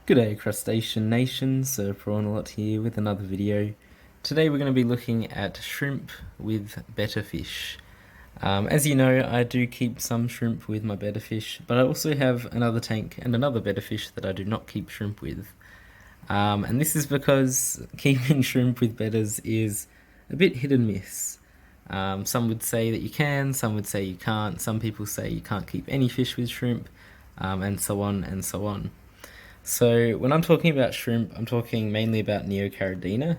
G'day Crustacean Nation, SirPrawnAlot here with another video. Today we're going to be looking at shrimp with betta fish. As you know, I do keep some shrimp with my betta fish, but I also have another tank and another betta fish that I do not keep shrimp with. And this is because keeping shrimp with bettas is a bit hit and miss. Some would say that you can, some would say you can't, some people say you can't keep any fish with shrimp, and so on and so on. So when I'm talking about shrimp, I'm talking mainly about Neocaridina.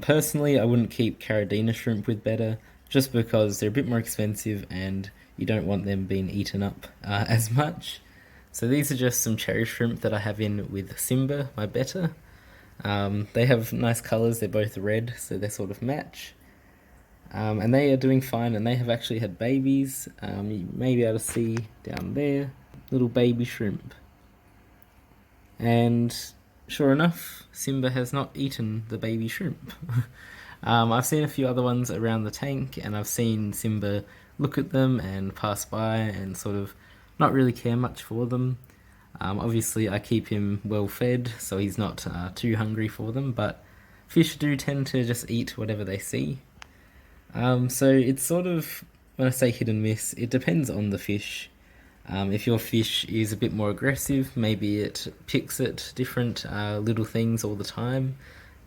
Personally, I wouldn't keep Caridina shrimp with betta, just because they're a bit more expensive and you don't want them being eaten up as much. So these are just some cherry shrimp that I have in with Simba, my betta. They have nice colours, they're both red, so they sort of match. And they are doing fine, and they have actually had babies. You may be able to see down there, little baby shrimp. And sure enough, Simba has not eaten the baby shrimp. I've seen a few other ones around the tank, and I've seen Simba look at them and pass by and sort of not really care much for them. Obviously, I keep him well fed, so he's not too hungry for them, but fish do tend to just eat whatever they see. So it's sort of, when I say hit and miss, it depends on the fish. If your fish is a bit more aggressive, maybe it picks at different little things all the time,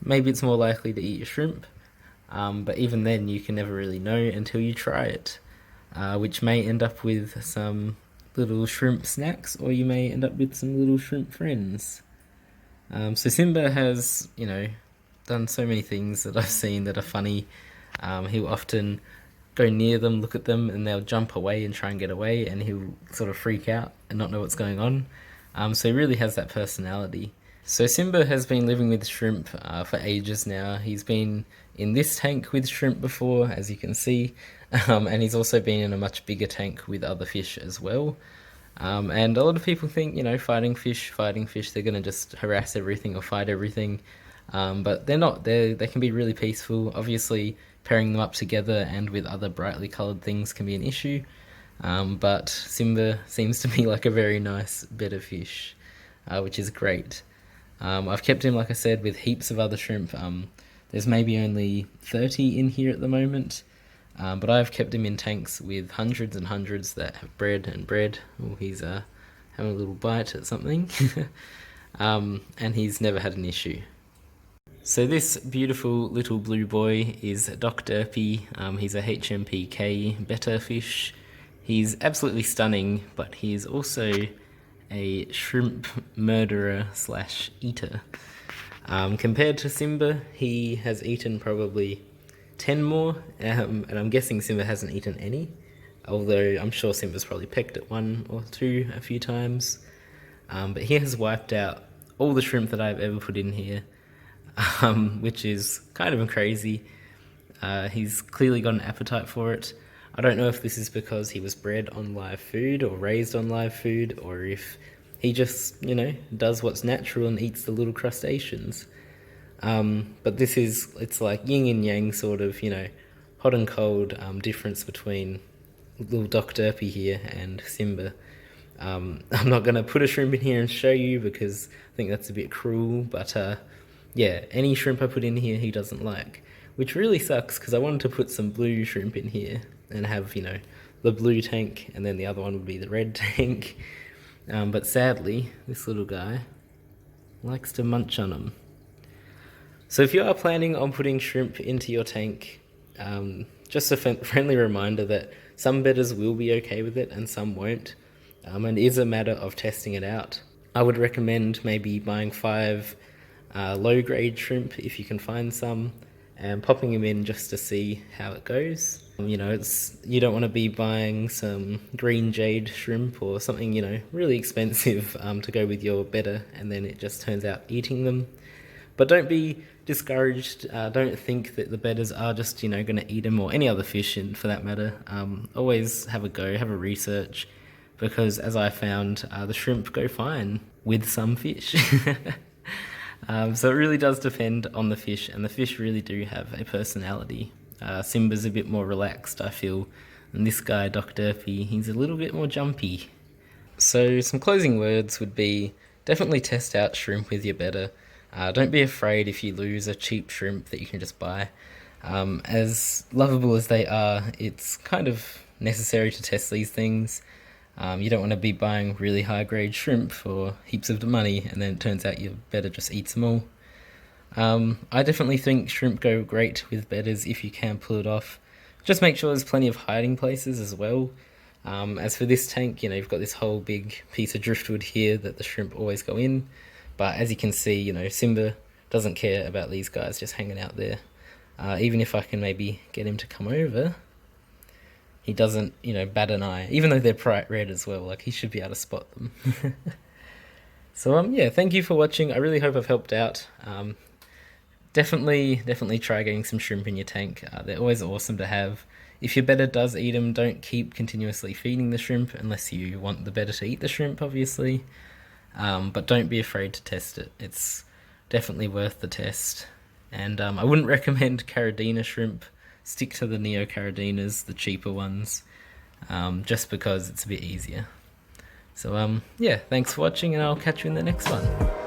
maybe it's more likely to eat your shrimp. But even then, you can never really know until you try it, which may end up with some little shrimp snacks, or you may end up with some little shrimp friends. So Simba has, done so many things that I've seen that are funny. He'll often go near them, look at them, and they'll jump away and try and get away, and he'll sort of freak out and not know what's going on. So he really has that personality. So Simba has been living with shrimp for ages now. He's been in this tank with shrimp before, as you can see, and he's also been in a much bigger tank with other fish as well. And a lot of people think, fighting fish, they're going to just harass everything or fight everything. But they're not. They can be really peaceful. Obviously, pairing them up together and with other brightly coloured things can be an issue. But Simba seems to be like a very nice betta fish, which is great. I've kept him, like I said, with heaps of other shrimp. There's maybe only 30 in here at the moment. But I've kept him in tanks with hundreds and hundreds that have bred and bred. Oh, he's having a little bite at something. And he's never had an issue. So this beautiful little blue boy is Doc Derpy. He's a HMPK betta fish. He's absolutely stunning, but he's also a shrimp murderer slash eater. Compared to Simba, he has eaten probably 10 more, and I'm guessing Simba hasn't eaten any, although I'm sure Simba's probably pecked at one or two a few times. But he has wiped out all the shrimp that I've ever put in here. Which is kind of crazy. He's clearly got an appetite for it. I don't know if this is because he was bred on live food or raised on live food, or if he just, does what's natural and eats the little crustaceans. But it's like yin and yang sort of, hot and cold difference between little Doc Derpy here and Simba. I'm not going to put a shrimp in here and show you because I think that's a bit cruel, but yeah, any shrimp I put in here he doesn't like, which really sucks because I wanted to put some blue shrimp in here and have, the blue tank, and then the other one would be the red tank. But sadly, this little guy likes to munch on them. So if you are planning on putting shrimp into your tank, just a friendly reminder that some bettas will be okay with it and some won't. And it is a matter of testing it out. I would recommend maybe buying 5 low-grade shrimp if you can find some, and popping them in just to see how it goes. You don't want to be buying some green jade shrimp or something, really expensive to go with your betta, and then it just turns out eating them. But don't be discouraged. Don't think that the bettas are just, going to eat them, or any other fish for that matter. Always have a go, have a research, because as I found, the shrimp go fine with some fish. So it really does depend on the fish, and the fish really do have a personality. Simba's a bit more relaxed, I feel, and this guy, Doc Derpy, he's a little bit more jumpy. So some closing words would be, definitely test out shrimp with your Betta. Don't be afraid if you lose a cheap shrimp that you can just buy. As lovable as they are, it's kind of necessary to test these things. You don't want to be buying really high grade shrimp for heaps of money and then it turns out your Betta just eats them all. I definitely think shrimp go great with Bettas if you can pull it off. Just make sure there's plenty of hiding places as well. As for this tank, you've got this whole big piece of driftwood here that the shrimp always go in. But as you can see, Simba doesn't care about these guys just hanging out there. Even if I can maybe get him to come over, he doesn't, bat an eye. Even though they're bright red as well, like he should be able to spot them. So yeah, thank you for watching. I really hope I've helped out. Definitely try getting some shrimp in your tank. They're always awesome to have. If your Betta does eat them, don't keep continuously feeding the shrimp unless you want the Betta to eat the shrimp, obviously. But don't be afraid to test it. It's definitely worth the test. And I wouldn't recommend Caridina shrimp. Stick to the Neo Caridinas, the cheaper ones, just because it's a bit easier. So yeah, thanks for watching and I'll catch you in the next one.